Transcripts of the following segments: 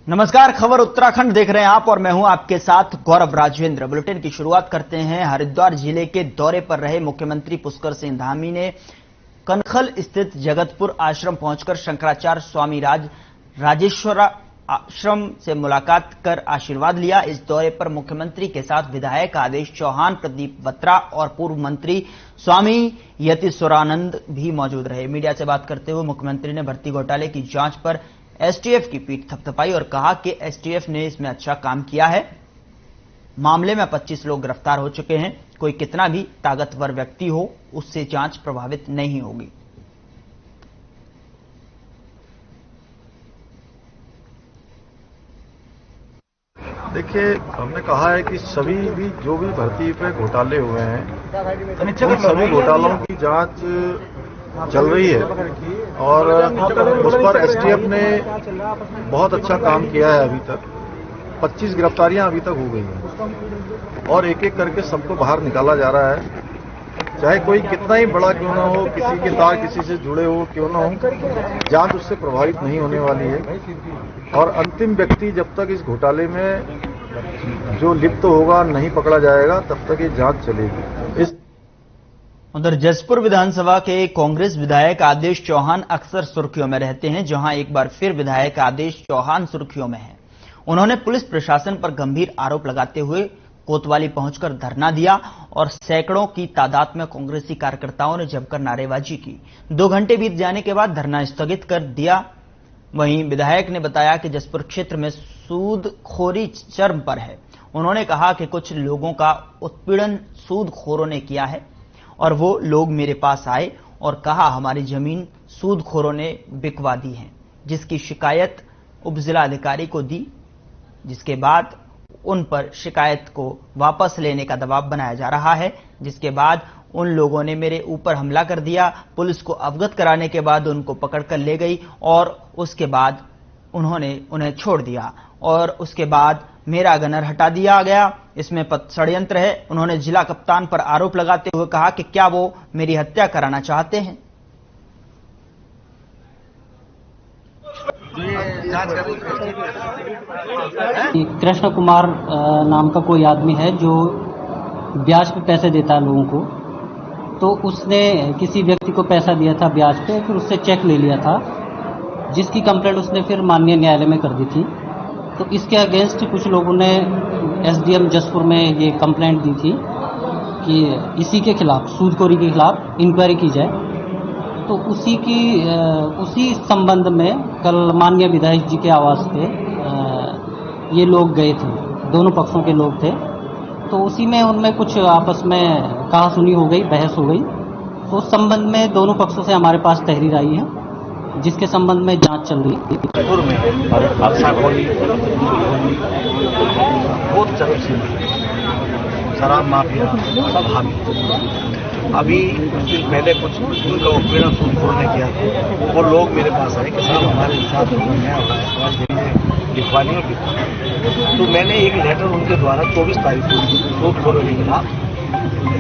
नमस्कार, खबर उत्तराखंड देख रहे हैं आप और मैं हूं आपके साथ गौरव राजेंद्र। बुलेटिन की शुरुआत करते हैं। हरिद्वार जिले के दौरे पर रहे मुख्यमंत्री पुष्कर सिंह धामी ने कनखल स्थित जगतपुर आश्रम पहुंचकर शंकराचार्य स्वामी राजेश्वर आश्रम से मुलाकात कर आशीर्वाद लिया। इस दौरे पर मुख्यमंत्री के साथ विधायक आदेश चौहान, प्रदीप बत्रा और पूर्व मंत्री स्वामी यतीश्वरानंद भी मौजूद रहे। मीडिया से बात करते हुए मुख्यमंत्री ने भर्ती घोटाले की जांच पर एसटीएफ की पीठ थपथपाई और कहा कि एसटीएफ ने इसमें अच्छा काम किया है। मामले में 25 लोग गिरफ्तार हो चुके हैं। कोई कितना भी ताकतवर व्यक्ति हो, उससे जांच प्रभावित नहीं होगी। देखिए, हमने कहा है कि सभी भी जो भी भर्ती पे घोटाले हुए हैं, उन सभी घोटालों की जांच चल रही है और उस पर एसटीएफ ने बहुत अच्छा काम किया है। अभी तक 25 गिरफ्तारियां अभी तक हो गई हैं और एक एक करके सबको बाहर निकाला जा रहा है। चाहे कोई कितना ही बड़ा क्यों ना हो, किसी के तार किसी से जुड़े हो क्यों ना हो, जांच उससे प्रभावित नहीं होने वाली है। और अंतिम व्यक्ति जब तक इस घोटाले में जो लिप्त होगा नहीं पकड़ा जाएगा, तब तक ये जांच चलेगी। उधर जसपुर विधानसभा के कांग्रेस विधायक आदेश चौहान अक्सर सुर्खियों में रहते हैं, जहां एक बार फिर विधायक आदेश चौहान सुर्खियों में हैं। उन्होंने पुलिस प्रशासन पर गंभीर आरोप लगाते हुए कोतवाली पहुंचकर धरना दिया और सैकड़ों की तादाद में कांग्रेसी कार्यकर्ताओं ने जमकर नारेबाजी की। 2 घंटे बीत जाने के बाद धरना स्थगित कर दिया। वहीं विधायक ने बताया कि जसपुर क्षेत्र में सूदखोरी चरम पर है। उन्होंने कहा कि कुछ लोगों का उत्पीड़न सूदखोरों ने किया है और वो लोग मेरे पास आए और कहा हमारी जमीन सूदखोरों ने बिकवा दी है, जिसकी शिकायत उपजिला अधिकारी को दी, जिसके बाद उन पर शिकायत को वापस लेने का दबाव बनाया जा रहा है। जिसके बाद उन लोगों ने मेरे ऊपर हमला कर दिया। पुलिस को अवगत कराने के बाद उनको पकड़कर ले गई और उसके बाद उन्होंने उन्हें छोड़ दिया और उसके बाद मेरा गनर हटा दिया गया। इसमें षड्यंत्र है। उन्होंने जिला कप्तान पर आरोप लगाते हुए कहा कि क्या वो मेरी हत्या कराना चाहते हैं। कृष्ण कुमार नाम का कोई आदमी है जो ब्याज पे पैसे देता है लोगों को, तो उसने किसी व्यक्ति को पैसा दिया था ब्याज पे, फिर उससे चेक ले लिया था, जिसकी कंप्लेंट उसने फिर माननीय न्यायालय में कर दी थी। तो इसके अगेंस्ट कुछ लोगों ने एसडीएम जसपुर में ये कंप्लेंट दी थी कि इसी के खिलाफ, सूदखोरी के खिलाफ इंक्वायरी की जाए। तो उसी संबंध में कल माननीय विधायक जी के आवास पे ये लोग गए थे, दोनों पक्षों के लोग थे। तो उसी में उनमें कुछ आपस में कहासुनी हो गई, बहस हो गई। तो उस संबंध में दोनों पक्षों से हमारे पास तहरीर आई है, जिसके संबंध में जांच चल रही है। शराब माफिया सब हावी। अभी पहले कुछ उनका उत्पीड़न सूदखोर ने किया था। वो लोग मेरे पास आए कि साहब हमारे साथ लिखवा लिया। तो मैंने एक लेटर उनके द्वारा 24 तारीख को सूदखोरों के खिलाफ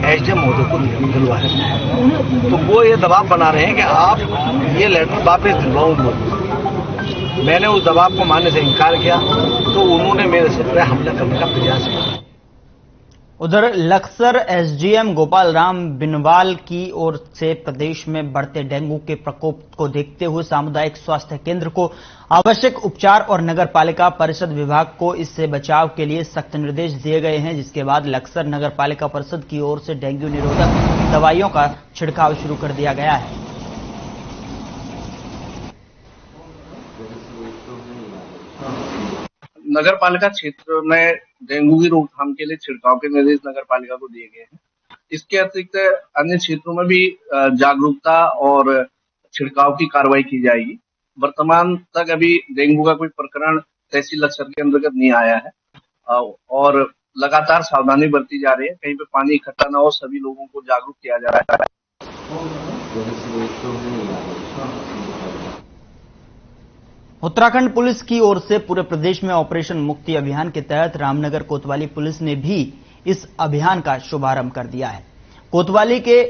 एसडीएम महोदय को दिलवाया। तो वो ये दबाव बना रहे हैं कि आप ये लेटर वापस दिलवाओ उनको। मैंने उस दबाव को मानने से इनकार किया, तो उन्होंने मेरे से हमला करने का प्रयास किया। उधर लक्सर एसडीएम गोपाल राम बिनवाल की ओर से प्रदेश में बढ़ते डेंगू के प्रकोप को देखते हुए सामुदायिक स्वास्थ्य केंद्र को आवश्यक उपचार और नगर पालिका परिषद विभाग को इससे बचाव के लिए सख्त निर्देश दिए गए हैं। जिसके बाद लक्सर नगर पालिका परिषद की ओर से डेंगू निरोधक दवाइयों का छिड़काव शुरू कर दिया गया है। नगर पालिका क्षेत्र में डेंगू की रोकथाम के लिए छिड़काव के निर्देश नगर पालिका को दिए गए हैं। इसके अतिरिक्त अन्य क्षेत्रों में भी जागरूकता और छिड़काव की कार्रवाई की जाएगी। वर्तमान तक अभी डेंगू का कोई प्रकरण तहसील लक्सर के अंतर्गत नहीं आया है और लगातार सावधानी बरती जा रही है। कहीं पे पानी इकट्ठा न हो, सभी लोगों को जागरूक किया जा रहा है। उत्तराखंड पुलिस की ओर से पूरे प्रदेश में ऑपरेशन मुक्ति अभियान के तहत रामनगर कोतवाली पुलिस ने भी इस अभियान का शुभारंभ कर दिया है। कोतवाली के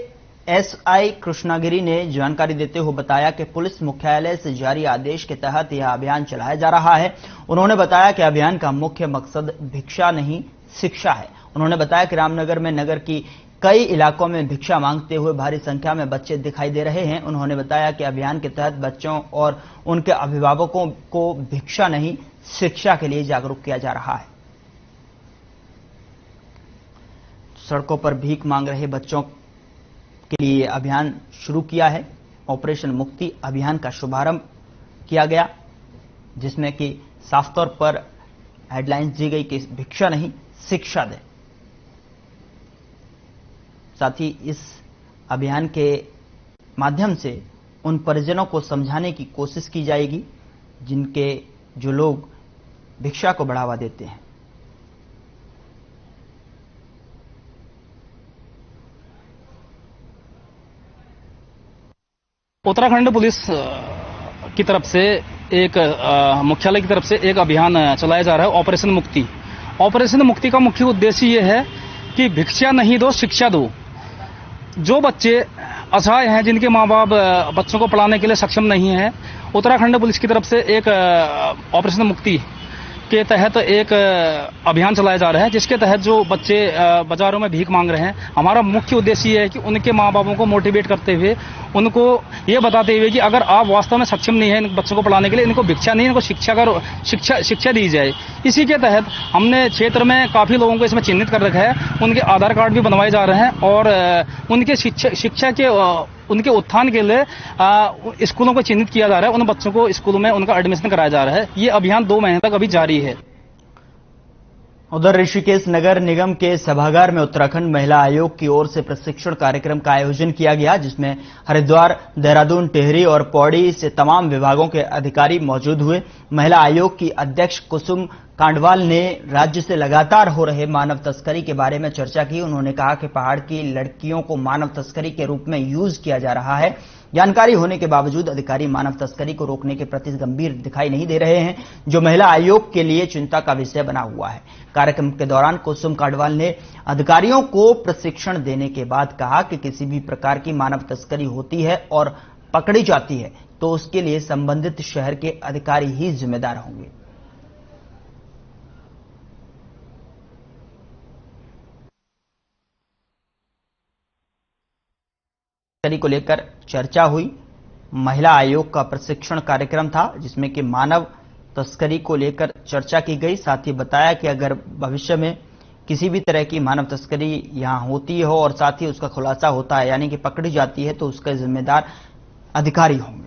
एसआई कृष्णागिरी ने जानकारी देते हुए बताया कि पुलिस मुख्यालय से जारी आदेश के तहत यह अभियान चलाया जा रहा है। उन्होंने बताया कि अभियान का मुख्य मकसद भिक्षा नहीं शिक्षा है। उन्होंने बताया कि रामनगर में नगर की कई इलाकों में भिक्षा मांगते हुए भारी संख्या में बच्चे दिखाई दे रहे हैं। उन्होंने बताया कि अभियान के तहत बच्चों और उनके अभिभावकों को भिक्षा नहीं शिक्षा के लिए जागरूक किया जा रहा है। सड़कों पर भीख मांग रहे बच्चों के लिए अभियान शुरू किया है। ऑपरेशन मुक्ति अभियान का शुभारंभ किया गया, जिसमें कि साफ तौर पर हेडलाइंस दी गई कि भिक्षा नहीं शिक्षा दें। साथ ही इस अभियान के माध्यम से उन परिजनों को समझाने की कोशिश की जाएगी जिनके जो लोग भिक्षा को बढ़ावा देते हैं। उत्तराखंड पुलिस की तरफ से एक मुख्यालय की तरफ से एक अभियान चलाया जा रहा है, ऑपरेशन मुक्ति। ऑपरेशन मुक्ति का मुख्य उद्देश्य यह है कि भिक्षा नहीं दो शिक्षा दो। जो बच्चे असहाय हैं, जिनके माँ बाप बच्चों को पढ़ाने के लिए सक्षम नहीं है, उत्तराखंड पुलिस की तरफ से एक ऑपरेशन मुक्ति के तहत एक अभियान चलाया जा रहा है, जिसके तहत जो बच्चे बाजारों में भीख मांग रहे हैं, हमारा मुख्य उद्देश्य ये है कि उनके माँ बापों को मोटिवेट करते हुए, उनको ये बताते हुए कि अगर आप वास्तव में सक्षम नहीं है इन बच्चों को पढ़ाने के लिए, इनको भिक्षा नहीं, इनको शिक्षा दी जाए। इसी के तहत हमने क्षेत्र में काफी लोगों को इसमें चिन्हित कर रखा है। उनके आधार कार्ड भी बनवाए जा रहे हैं और उनके शिक्षा के उनके उत्थान के लिए स्कूलों को चिन्हित किया जा रहा है। उन बच्चों को स्कूलों में उनका एडमिशन कराया जा रहा है। ये अभियान 2 महीने तक अभी जारी है। उधर ऋषिकेश नगर निगम के सभागार में उत्तराखंड महिला आयोग की ओर से प्रशिक्षण कार्यक्रम का आयोजन किया गया, जिसमें हरिद्वार, देहरादून, टिहरी और पौड़ी से तमाम विभागों के अधिकारी मौजूद हुए। महिला आयोग की अध्यक्ष कुसुम कांडवाल ने राज्य से लगातार हो रहे मानव तस्करी के बारे में चर्चा की। उन्होंने कहा कि पहाड़ की लड़कियों को मानव तस्करी के रूप में यूज किया जा रहा है। जानकारी होने के बावजूद अधिकारी मानव तस्करी को रोकने के प्रति गंभीर दिखाई नहीं दे रहे हैं, जो महिला आयोग के लिए चिंता का विषय बना हुआ है। कार्यक्रम के दौरान कुसुम कांडवाल ने अधिकारियों को प्रशिक्षण देने के बाद कहा कि किसी भी प्रकार की मानव तस्करी होती है और पकड़ी जाती है तो उसके लिए संबंधित शहर के अधिकारी ही जिम्मेदार होंगे। को लेकर चर्चा हुई। महिला आयोग का प्रशिक्षण कार्यक्रम था, जिसमें कि मानव तस्करी को लेकर चर्चा की गई। साथ ही बताया कि अगर भविष्य में किसी भी तरह की मानव तस्करी यहां होती हो और साथ ही उसका खुलासा होता है, यानी कि पकड़ी जाती है, तो उसके जिम्मेदार अधिकारी होंगे।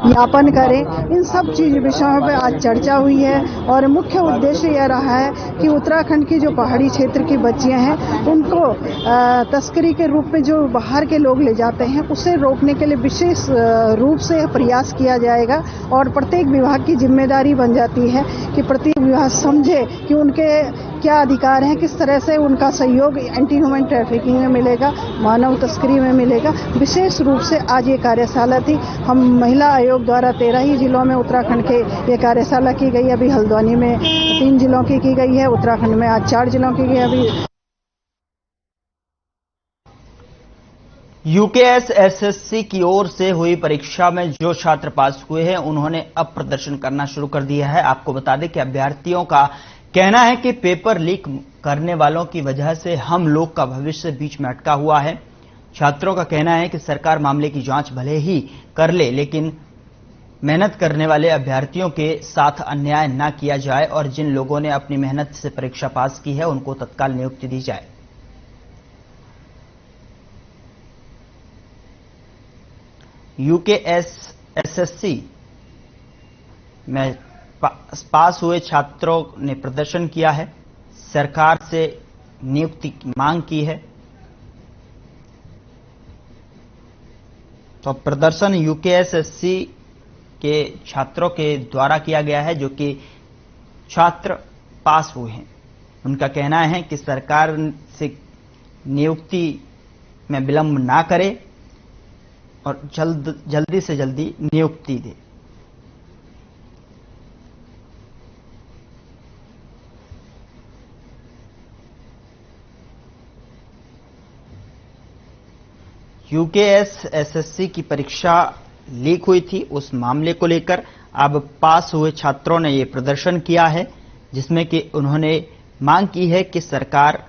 ज्ञापन करें। इन सब विषयों पर आज चर्चा हुई है और मुख्य उद्देश्य यह रहा है कि उत्तराखंड की जो पहाड़ी क्षेत्र की बच्चियां हैं, उनको तस्करी के रूप में जो बाहर के लोग ले जाते हैं, उसे रोकने के लिए विशेष रूप से प्रयास किया जाएगा। और प्रत्येक विभाग की जिम्मेदारी बन जाती है कि प्रत्येक विभाग समझे कि उनके क्या अधिकार हैं, किस तरह से उनका सहयोग एंटी ह्यूमन ट्रैफिकिंग में मिलेगा, मानव तस्करी में मिलेगा। विशेष रूप से आज ये कार्यशाला थी। हम महिला आयोग द्वारा 13 ही जिलों में उत्तराखंड के ये कार्यशाला की गई। अभी हल्द्वानी में 3 जिलों की गई है, उत्तराखंड में आज 4 जिलों की गई। अभी यूकेएस एसएससी की ओर से हुई परीक्षा में जो छात्र पास हुए हैं, उन्होंने अब प्रदर्शन करना शुरू कर दिया है। आपको बता दें कि अभ्यर्थियों का कहना है कि पेपर लीक करने वालों की वजह से हम लोग का भविष्य बीच में अटका हुआ है। छात्रों का कहना है कि सरकार मामले की जांच भले ही कर ले, लेकिन मेहनत करने वाले अभ्यर्थियों के साथ अन्याय न किया जाए और जिन लोगों ने अपनी मेहनत से परीक्षा पास की है, उनको तत्काल नियुक्ति दी जाए। यूकेएस एसएससी में पास हुए छात्रों ने प्रदर्शन किया है, सरकार से नियुक्ति की मांग की है। तो प्रदर्शन यूकेएसएससी के छात्रों के द्वारा किया गया है, जो कि छात्र पास हुए हैं। उनका कहना है कि सरकार से नियुक्ति में विलंब ना करे और जल्दी से जल्दी नियुक्ति दे। यूकेएस एसएससी की परीक्षा लीक हुई थी, उस मामले को लेकर अब पास हुए छात्रों ने ये प्रदर्शन किया है, जिसमें कि उन्होंने मांग की है कि सरकार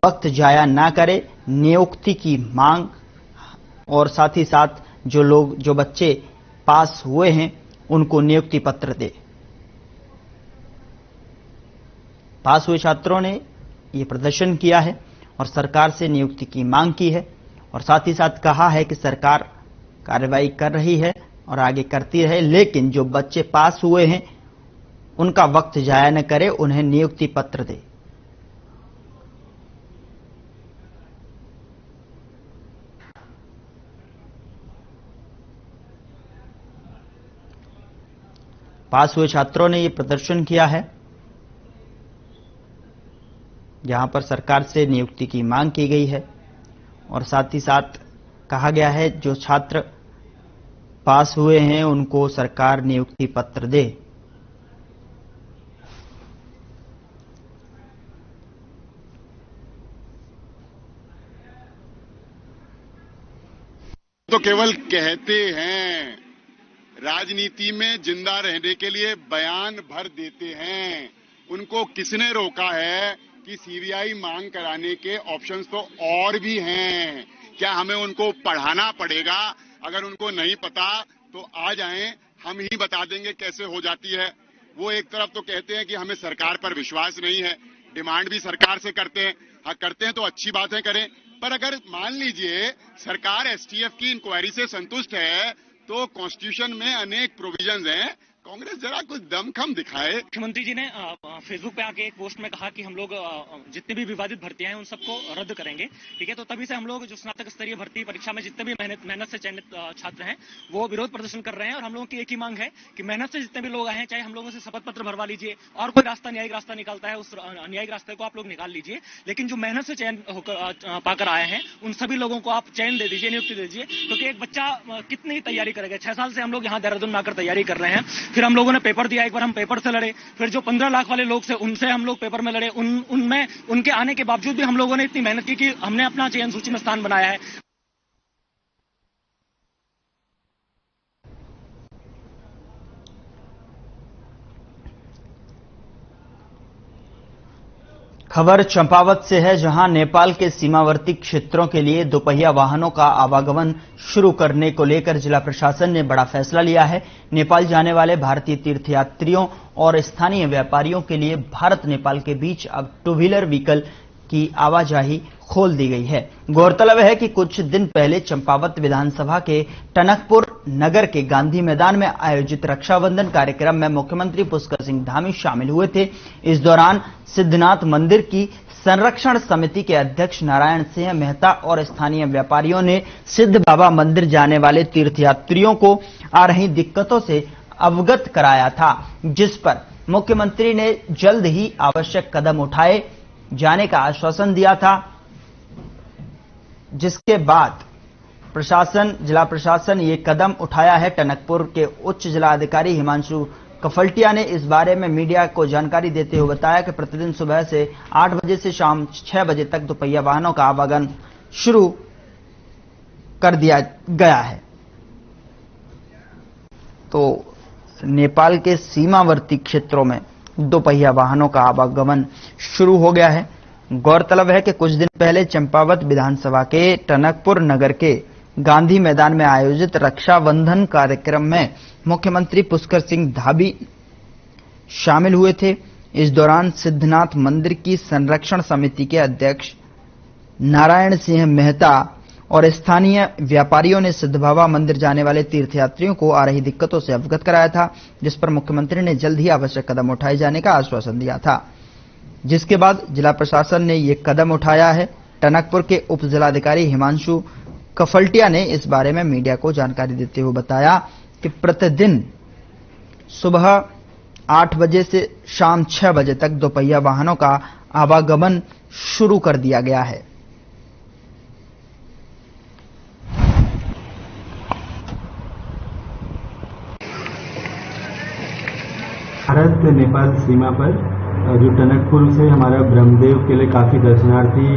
वक्त जाया ना करे, नियुक्ति की मांग, और साथ ही साथ जो बच्चे पास हुए हैं उनको नियुक्ति पत्र दे। पास हुए छात्रों ने ये प्रदर्शन किया है और सरकार से नियुक्ति की मांग की है और साथ ही साथ कहा है कि सरकार कार्रवाई कर रही है और आगे करती रहे, लेकिन जो बच्चे पास हुए हैं उनका वक्त जाया न करे, उन्हें नियुक्ति पत्र दे। पास हुए छात्रों ने यह प्रदर्शन किया है, जहां पर सरकार से नियुक्ति की मांग की गई है और साथ ही साथ कहा गया है जो छात्र पास हुए हैं उनको सरकार नियुक्ति पत्र दे। तो केवल कहते हैं, राजनीति में जिंदा रहने के लिए बयान भर देते हैं। उनको किसने रोका है कि सीबीआई मांग कराने के ऑप्शंस तो और भी हैं। क्या हमें उनको पढ़ाना पड़ेगा? अगर उनको नहीं पता तो आ जाएं, हम ही बता देंगे कैसे हो जाती है। वो एक तरफ तो कहते हैं कि हमें सरकार पर विश्वास नहीं है, डिमांड भी सरकार से करते हैं। हाँ, करते हैं तो अच्छी बातें करें, पर अगर मान लीजिए सरकार एसटीएफ की इंक्वायरी से संतुष्ट है तो कॉन्स्टिट्यूशन में अनेक प्रोविजंस हैं, कांग्रेस जरा कुछ दमखम दिखाए। मुख्यमंत्री जी ने फेसबुक पे आके एक पोस्ट में कहा कि हम लोग जितने भी विवादित भर्तियां हैं उन सबको रद्द करेंगे, ठीक है। तो तभी से हम लोग जो स्नातक स्तरीय भर्ती परीक्षा में जितने भी मेहनत से चयनित छात्र हैं वो विरोध प्रदर्शन कर रहे हैं और हम लोगों की एक ही मांग है कि मेहनत से जितने भी लोग आए हैं, चाहे हम लोगों से शपथ पत्र भरवा लीजिए और कोई रास्ता न्यायिक रास्ता निकलता है उस न्यायिक रास्ते को आप लोग निकाल लीजिए, लेकिन जो मेहनत से चयन पाकर आए हैं उन सभी लोगों को आप चयन दे दीजिए, नियुक्ति दे दीजिए। क्योंकि एक बच्चा कितनी तैयारी करेगा? 6 साल से हम लोग यहाँ देहरादून में आकर तैयारी कर रहे हैं, फिर हम लोगों ने पेपर दिया, एक बार हम पेपर से लड़े, फिर जो 15 लाख वाले लोग थे उनसे हम लोग पेपर में लड़े, उनमें उनके आने के बावजूद भी हम लोगों ने इतनी मेहनत की कि हमने अपना चयन सूची में स्थान बनाया है। खबर चंपावत से है, जहां नेपाल के सीमावर्ती क्षेत्रों के लिए दोपहिया वाहनों का आवागमन शुरू करने को लेकर जिला प्रशासन ने बड़ा फैसला लिया है। नेपाल जाने वाले भारतीय तीर्थयात्रियों और स्थानीय व्यापारियों के लिए भारत नेपाल के बीच अब 2 व्हीलर व्हीकल की आवाजाही खोल दी गई है। गौरतलब है कि कुछ दिन पहले चंपावत विधानसभा के टनकपुर नगर के गांधी मैदान में आयोजित रक्षाबंधन कार्यक्रम में मुख्यमंत्री पुष्कर सिंह धामी शामिल हुए थे। इस दौरान सिद्धनाथ मंदिर की संरक्षण समिति के अध्यक्ष नारायण सिंह मेहता और स्थानीय व्यापारियों ने सिद्ध बाबा मंदिर जाने वाले तीर्थयात्रियों को आ रही दिक्कतों से अवगत कराया था, जिस पर मुख्यमंत्री ने जल्द ही आवश्यक कदम उठाए जाने का आश्वासन दिया था, जिसके बाद जिला प्रशासन ये कदम उठाया है। टनकपुर के उच्च जिलाधिकारी हिमांशु कफल्टिया ने इस बारे में मीडिया को जानकारी देते हुए बताया कि प्रतिदिन सुबह से 8 बजे से शाम 6 बजे तक दोपहिया वाहनों का आवागमन शुरू कर दिया गया है। तो नेपाल के सीमावर्ती क्षेत्रों में दोपहिया वाहनों का आवागमन शुरू हो गया है। गौरतलब है कि कुछ दिन पहले चंपावत विधानसभा के टनकपुर नगर के गांधी मैदान में आयोजित रक्षाबंधन कार्यक्रम में मुख्यमंत्री पुष्कर सिंह धामी शामिल हुए थे। इस दौरान सिद्धनाथ मंदिर की संरक्षण समिति के अध्यक्ष नारायण सिंह मेहता और स्थानीय व्यापारियों ने सिद्ध बाबा मंदिर जाने वाले तीर्थयात्रियों को आ रही दिक्कतों से अवगत कराया था, जिस पर मुख्यमंत्री ने जल्द ही आवश्यक कदम उठाए जाने का आश्वासन दिया था, जिसके बाद जिला प्रशासन ने यह कदम उठाया है। टनकपुर के उप जिलाधिकारी हिमांशु कफल्टिया ने इस बारे में मीडिया को जानकारी देते हुए बताया कि प्रतिदिन सुबह 8 बजे से शाम 6 बजे तक दोपहिया वाहनों का आवागमन शुरू कर दिया गया है। भारत नेपाल सीमा पर जो टनकपुर से हमारा ब्रह्मदेव के लिए काफी दर्शनार्थी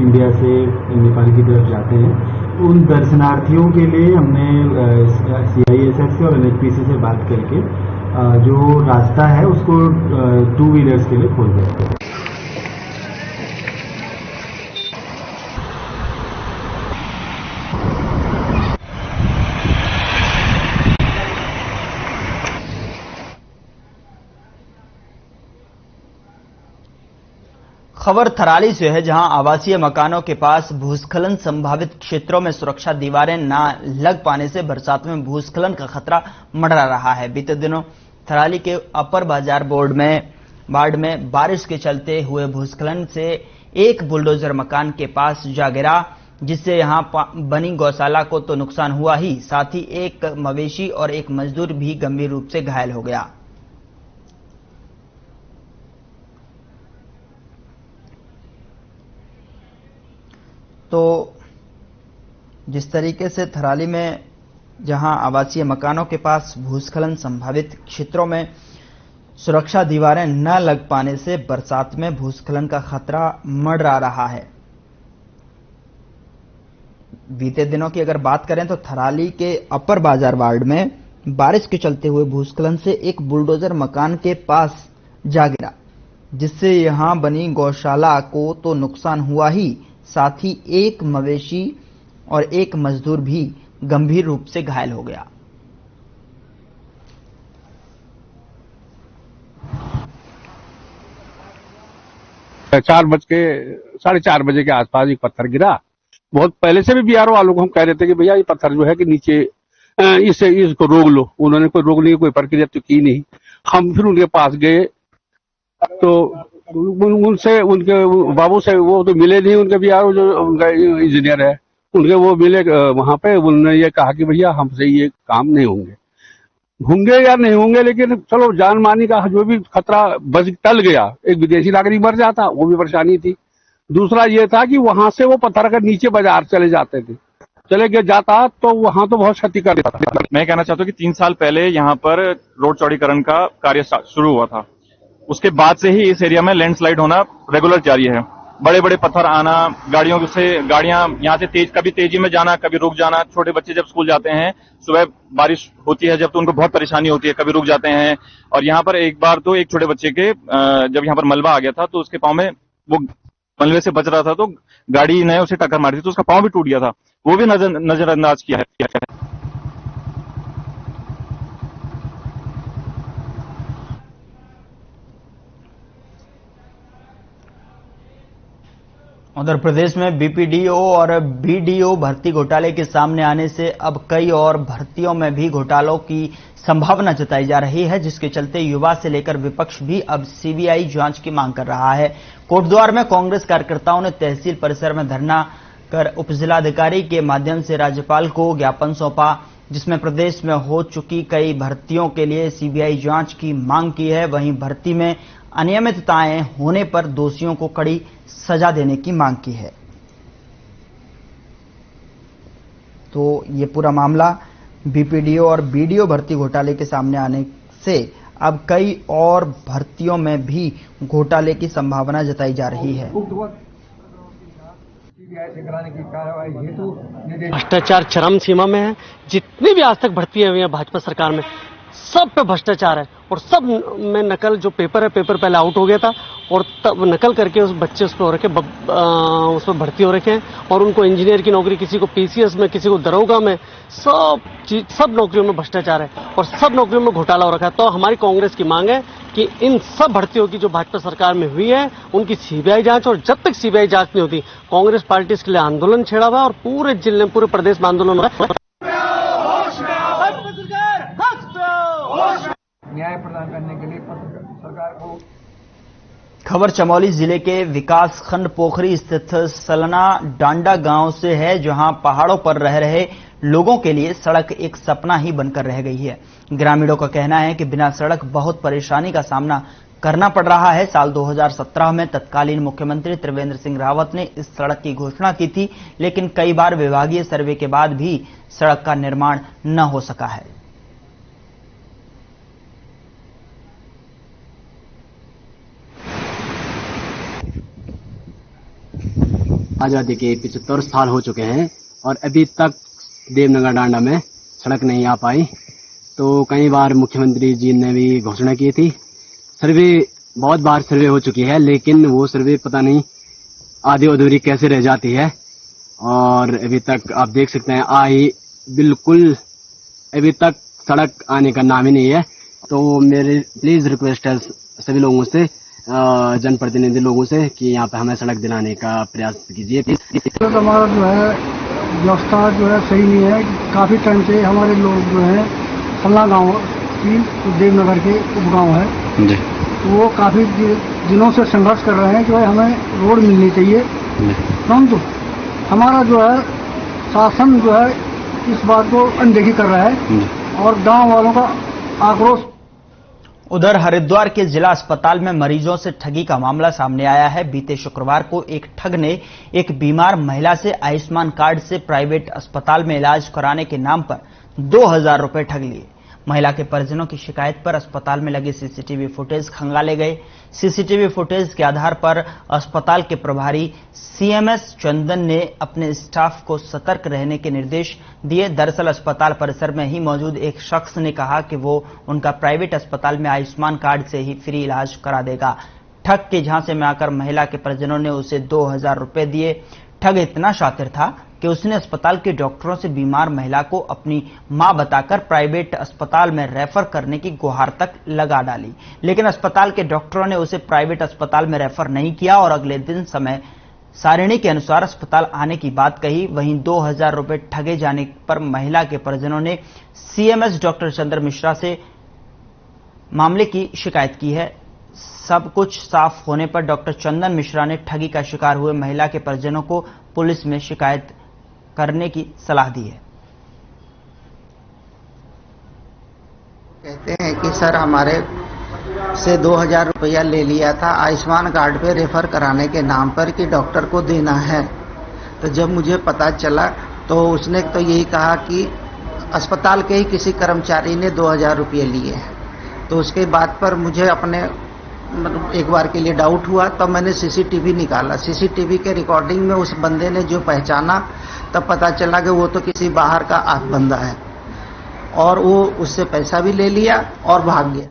इंडिया से नेपाल की तरफ जाते हैं। उन दर्शनार्थियों के लिए हमने CISF से और NHPC से बात करके जो रास्ता है उसको 2 व्हीलर्स के लिए खोल दिया है। खबर थराली से है, जहां आवासीय मकानों के पास भूस्खलन संभावित क्षेत्रों में सुरक्षा दीवारें न लग पाने से बरसात में भूस्खलन का खतरा मंडरा रहा है। बीते दिनों थराली के अपर बाजार वार्ड में बारिश के चलते हुए भूस्खलन से एक बुलडोजर मकान के पास जा गिरा, जिससे यहां बनी गौशाला को तो नुकसान हुआ ही, साथ ही एक मवेशी और एक मजदूर भी गंभीर रूप से घायल हो गया। तो जिस तरीके से थराली में जहां आवासीय मकानों के पास भूस्खलन संभावित क्षेत्रों में सुरक्षा दीवारें न लग पाने से बरसात में भूस्खलन का खतरा मंडरा रहा है। बीते दिनों की अगर बात करें तो थराली के अपर बाजार वार्ड में बारिश के चलते हुए भूस्खलन से एक बुलडोजर मकान के पास जा गिरा, जिससे यहां बनी गौशाला को तो नुकसान हुआ ही, साथ ही एक मवेशी और एक मजदूर भी गंभीर रूप से घायल हो गया। साढ़े 4 बजे के आसपास एक पत्थर गिरा। बहुत पहले से भी BRO वालों को हम कह रहे थे कि भैया ये पत्थर जो है कि नीचे इसको रोक लो। उन्होंने कोई रोकने की कोई प्रक्रिया तो की नहीं। हम फिर उनके पास गए तो उनसे उनके बाबू से वो तो मिले नहीं, उनके BRO जो उनका इंजीनियर है उनके वो मिले वहां पे। उन्होंने ये कहा कि भैया हमसे ये काम नहीं होंगे या नहीं होंगे, लेकिन चलो जान मानी का जो भी खतरा बच टल गया। एक विदेशी नागरिक मर जाता वो भी परेशानी थी। दूसरा ये था कि वहां से वो पत्थर अगर नीचे बाजार चले गए जाता तो वहां तो बहुत क्षति कर देता था। मैं कहना चाहता हूँ कि 3 साल पहले यहाँ पर रोड चौड़ीकरण का कार्य शुरू हुआ था। उसके बाद से ही इस एरिया में लैंडस्लाइड होना रेगुलर जारी है। बड़े बड़े पत्थर आना, गाड़ियां यहाँ से कभी तेजी में जाना, कभी रुक जाना। छोटे बच्चे जब स्कूल जाते हैं, सुबह बारिश होती है जब, तो उनको बहुत परेशानी होती है, कभी रुक जाते हैं। और यहाँ पर एक बार तो एक छोटे बच्चे के जब यहाँ पर मलबा आ गया था तो उसके पांव में, वो मलबे से बच रहा था तो गाड़ी ने उसे टक्कर मारी थी तो उसका पांव भी टूट गया था। वो भी नजरअंदाज किया है। उधर प्रदेश में BPDO और BDO भर्ती घोटाले के सामने आने से अब कई और भर्तियों में भी घोटालों की संभावना जताई जा रही है, जिसके चलते युवा से लेकर विपक्ष भी अब CBI जांच की मांग कर रहा है। कोटद्वार में कांग्रेस कार्यकर्ताओं ने तहसील परिसर में धरना कर उपजिलाधिकारी के माध्यम से राज्यपाल को ज्ञापन सौंपा, जिसमें प्रदेश में हो चुकी कई भर्तियों के लिए CBI जांच की मांग की है। वहीं भर्ती में अनियमितताएं होने पर दोषियों को कड़ी सजा देने की मांग की है। तो ये पूरा मामला BPDO और BDO भर्ती घोटाले के सामने आने से अब कई और भर्तियों में भी घोटाले की संभावना जताई जा रही है। भ्रष्टाचार चरम सीमा में है। जितनी भी आज तक भर्तियां हुई है भाजपा सरकार में, सब पे भ्रष्टाचार है और सब में नकल। जो पेपर है, पेपर पहले आउट हो गया था और तब नकल करके उस बच्चे उस पर भर्ती हो रखे हैं और उनको इंजीनियर की नौकरी, किसी को PCS में, किसी को दरोगा में, सब नौकरियों में भ्रष्टाचार है और सब नौकरियों में घोटाला हो रखा है। तो हमारी कांग्रेस की मांग है कि इन सब भर्तियों की जो भाजपा सरकार में हुई है उनकी CBI जांच, और जब तक CBI जांच नहीं होती कांग्रेस पार्टी इसके लिए आंदोलन छेड़ा हुआ और पूरे जिले में, पूरे प्रदेश में आंदोलन हो रहा है। न्याय प्रदान करने के लिए सरकार को। खबर चमोली जिले के विकास खंड पोखरी स्थित सलना डांडा गांव से है, जहां पहाड़ों पर रह रहे लोगों के लिए सड़क एक सपना ही बनकर रह गई है। ग्रामीणों का कहना है कि बिना सड़क बहुत परेशानी का सामना करना पड़ रहा है। साल 2017 में तत्कालीन मुख्यमंत्री त्रिवेंद्र सिंह रावत ने इस सड़क की घोषणा की थी, लेकिन कई बार विभागीय सर्वे के बाद भी सड़क का निर्माण न हो सका है। आजादी के 75 साल हो चुके हैं और अभी तक देवनगर डांडा में सड़क नहीं आ पाई। तो कई बार मुख्यमंत्री जी ने भी घोषणा की थी। सर्वे बहुत बार सर्वे हो चुकी है, लेकिन वो सर्वे पता नहीं आधी अधूरी कैसे रह जाती है। और अभी तक आप देख सकते हैं बिल्कुल अभी तक सड़क आने का नाम ही नहीं है। तो मेरे प्लीज रिक्वेस्ट है सभी लोगों से, जनप्रतिनिधि लोगों से, कि यहाँ पे हमें सड़क दिलाने का प्रयास कीजिए। तो हमारा जो है व्यवस्था जो है सही नहीं है। काफी टाइम से हमारे लोग जो है सल्ला गाँव की देवनगर के उपगांव है, वो काफी दिनों से संघर्ष कर रहे हैं कि भाई हमें रोड मिलनी चाहिए, परंतु हमारा जो है शासन जो है इस बात को अनदेखी कर रहा है और गांव वालों का आक्रोश। उधर हरिद्वार के जिला अस्पताल में मरीजों से ठगी का मामला सामने आया है। बीते शुक्रवार को एक ठग ने एक बीमार महिला से आयुष्मान कार्ड से प्राइवेट अस्पताल में इलाज कराने के नाम पर 2000 रुपए ठग लिए। महिला के परिजनों की शिकायत पर अस्पताल में लगे सीसीटीवी फुटेज खंगाले गए। सीसीटीवी फुटेज के आधार पर अस्पताल के प्रभारी सीएमएस चंदन ने अपने स्टाफ को सतर्क रहने के निर्देश दिए। दरअसल अस्पताल परिसर में ही मौजूद एक शख्स ने कहा कि वो उनका प्राइवेट अस्पताल में आयुष्मान कार्ड से ही फ्री इलाज करा देगा। ठग के झांसे में आकर महिला के परिजनों ने उसे 2000 रुपए दिए। ठग इतना शातिर था कि उसने अस्पताल के डॉक्टरों से बीमार महिला को अपनी मां बताकर प्राइवेट अस्पताल में रेफर करने की गुहार तक लगा डाली, लेकिन अस्पताल के डॉक्टरों ने उसे प्राइवेट अस्पताल में रेफर नहीं किया और अगले दिन समय सारिणी के अनुसार अस्पताल आने की बात कही। वहीं 2000 रुपए ठगे जाने पर महिला के परिजनों ने सीएमएस डॉक्टर चंद्र मिश्रा से मामले की शिकायत की है। सब कुछ साफ होने पर डॉक्टर चंदन मिश्रा ने ठगी का शिकार हुए महिला के परिजनों को पुलिस में शिकायत करने की सलाह दी है। कहते हैं कि सर हमारे से 2000 रुपया ले लिया था आयुष्मान कार्ड पे रेफर कराने के नाम पर कि डॉक्टर को देना है। तो जब मुझे पता चला तो उसने तो यही कहा कि अस्पताल के ही किसी कर्मचारी ने 2000 रुपये लिए हैं। तो उसके बाद पर मुझे अपने एक बार के लिए डाउट हुआ, तब मैंने सीसीटीवी निकाला। सीसीटीवी के रिकॉर्डिंग में उस बंदे ने जो पहचाना, तब पता चला कि वो तो किसी बाहर का बंदा है और वो उससे पैसा भी ले लिया और भाग गया।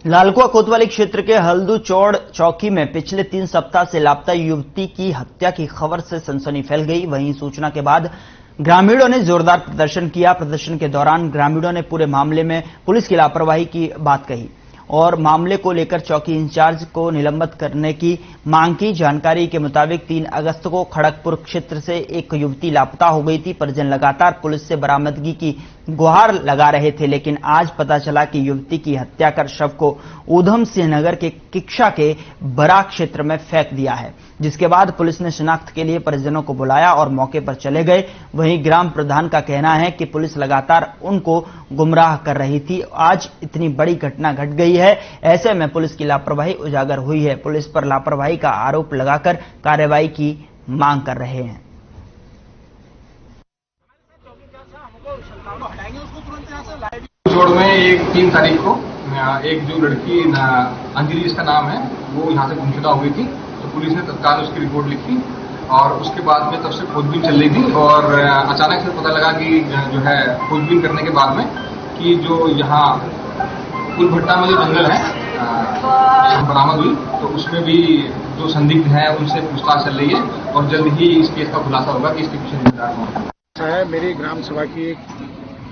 लालकुआ कोतवाली क्षेत्र के हल्दू चौड़ चौकी में पिछले 3 सप्ताह से लापता युवती की हत्या की खबर से सनसनी फैल गई। वहीं सूचना के बाद ग्रामीणों ने जोरदार प्रदर्शन किया। प्रदर्शन के दौरान ग्रामीणों ने पूरे मामले में पुलिस की लापरवाही की बात कही और मामले को लेकर चौकी इंचार्ज को निलंबित करने की मांग की। जानकारी के मुताबिक 3 अगस्त को खड़गपुर क्षेत्र से एक युवती लापता हो गई थी। परिजन लगातार पुलिस से बरामदगी की गुहार लगा रहे थे, लेकिन आज पता चला कि युवती की हत्या कर शव को ऊधम सिंह नगर के किक्षा के बरा क्षेत्र में फेंक दिया है, जिसके बाद पुलिस ने शिनाख्त के लिए परिजनों को बुलाया और मौके पर चले गए। वहीं ग्राम प्रधान का कहना है कि पुलिस लगातार उनको गुमराह कर रही थी। आज इतनी बड़ी घटना घट गई है, ऐसे में पुलिस की लापरवाही उजागर हुई है। पुलिस पर लापरवाही का आरोप लगाकर कार्रवाई की मांग कर रहे हैं। जोड़ में एक 3 तारीख को एक जो लड़की अंजलि जिसका नाम है वो यहाँ से गुमशुदा हो गई थी। तो पुलिस ने तत्काल उसकी रिपोर्ट लिखी और उसके बाद में तब से खोजबीन चल रही थी और अचानक से पता लगा कि जो है खोजबीन करने के बाद में कि जो यहाँ कुलभट्टा में जो जंगल है बरामद हुई, तो उसमें भी जो संदिग्ध है उनसे पूछताछ चल रही है और जल्द ही इस केस का खुलासा होगा कि इसके पीछे जिम्मेदार कौन है। मेरी ग्राम सभा की एक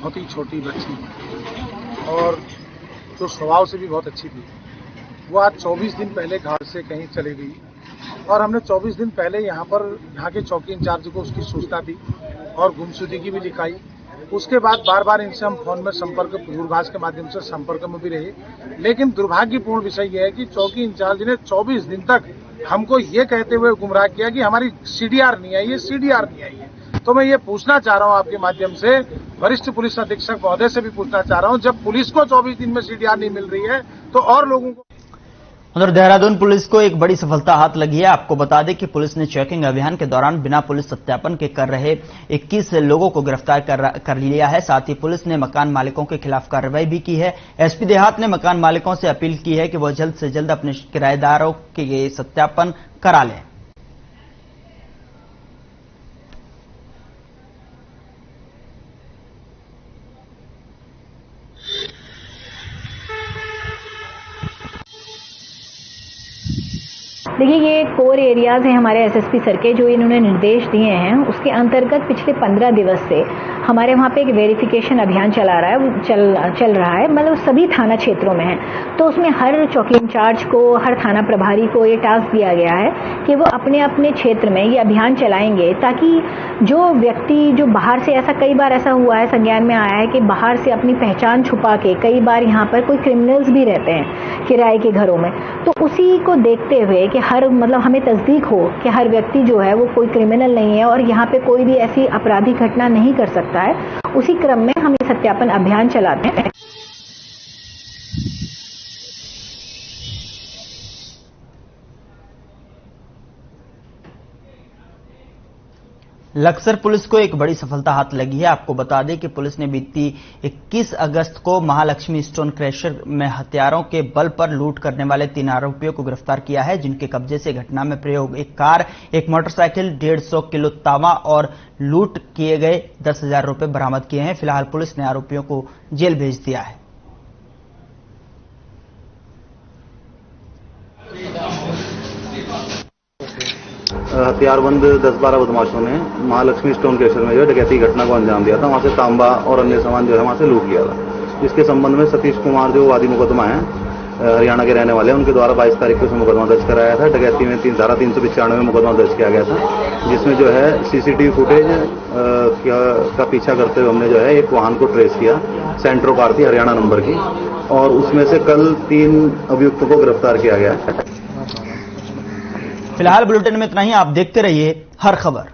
बहुत ही छोटी बच्ची और जो स्वभाव से भी बहुत अच्छी थी, वो आज 24 दिन पहले घर से कहीं चली गई और हमने 24 दिन पहले यहाँ के चौकी इंचार्ज को उसकी सूचना दी और गुमशुदगी भी दिखाई। उसके बाद बार बार इनसे हम फोन में संपर्क दूरभाष के माध्यम से संपर्क में भी रहे, लेकिन दुर्भाग्यपूर्ण विषय यह है कि चौकी इंचार्ज ने 24 दिन तक हमको ये कहते हुए गुमराह किया कि हमारी सीडीआर नहीं आई है, सीडीआर नहीं आई है। तो मैं ये पूछना चाह रहा हूँ आपके माध्यम से वरिष्ठ पुलिस अधीक्षक महोदय से भी पूछना चाह रहा हूं, जब पुलिस को 24 दिन में सीडीआर नहीं मिल रही है तो और लोगों को। उधर देहरादून पुलिस को एक बड़ी सफलता हाथ लगी है। आपको बता दें कि पुलिस ने चेकिंग अभियान के दौरान बिना पुलिस सत्यापन के कर रहे 21 लोगों को गिरफ्तार कर लिया है। साथ ही पुलिस ने मकान मालिकों के खिलाफ कार्रवाई भी की है। एसपी देहात ने मकान मालिकों से अपील की है कि वह जल्द से जल्द अपने किराएदारों के सत्यापन करा लें। देखिए, ये कोर एरियाज हैं हमारे एसएसपी सर के, जो इन्होंने निर्देश दिए हैं उसके अंतर्गत पिछले 15 दिवस से हमारे वहाँ पे एक वेरिफिकेशन अभियान चल रहा है, मतलब सभी थाना क्षेत्रों में है। तो उसमें हर चौकी इंचार्ज को, हर थाना प्रभारी को ये टास्क दिया गया है कि वो अपने अपने क्षेत्र में ये अभियान चलाएंगे, ताकि जो व्यक्ति जो बाहर से, ऐसा कई बार ऐसा हुआ है, संज्ञान में आया है कि बाहर से अपनी पहचान छुपा के कई बार यहाँ पर कोई क्रिमिनल्स भी रहते हैं किराए के घरों में। तो उसी को देखते हुए कि हर, मतलब हमें तस्दीक हो कि हर व्यक्ति जो है वो कोई क्रिमिनल नहीं है और यहाँ पे कोई भी ऐसी आपराधिक घटना नहीं कर सकता है, उसी क्रम में हम ये सत्यापन अभियान चलाते हैं। लक्सर पुलिस को एक बड़ी सफलता हाथ लगी है। आपको बता दें कि पुलिस ने बीती 21 अगस्त को महालक्ष्मी स्टोन क्रशर में हथियारों के बल पर लूट करने वाले 3 आरोपियों को गिरफ्तार किया है, जिनके कब्जे से घटना में प्रयोग एक कार, एक मोटरसाइकिल, 150 किलो तांबा और लूट किए गए 10,000 रुपए बरामद किए हैं। फिलहाल पुलिस ने आरोपियों को जेल भेज दिया है। हथियारबंद 10-12 बदमाशों ने महालक्ष्मी स्टोन क्रशर में जो डकैती घटना को अंजाम दिया था, वहां से तांबा और अन्य सामान जो है वहां से लूट लिया था। इसके संबंध में सतीश कुमार जो वादी मुकदमा है, हरियाणा के रहने वाले हैं, उनके द्वारा 22 तारीख को मुकदमा दर्ज कराया था। डकैती में धारा 395 में मुकदमा दर्ज किया गया था, जिसमें जो है सीसीटीवी फुटेज का पीछा करते हुए हमने जो है एक वाहन को ट्रेस किया, सेंट्रो कार थी हरियाणा नंबर की, और उसमें से कल 3 अभियुक्तों को गिरफ्तार किया गया। फिलहाल बुलेटिन में इतना ही। आप देखते रहिए हर खबर।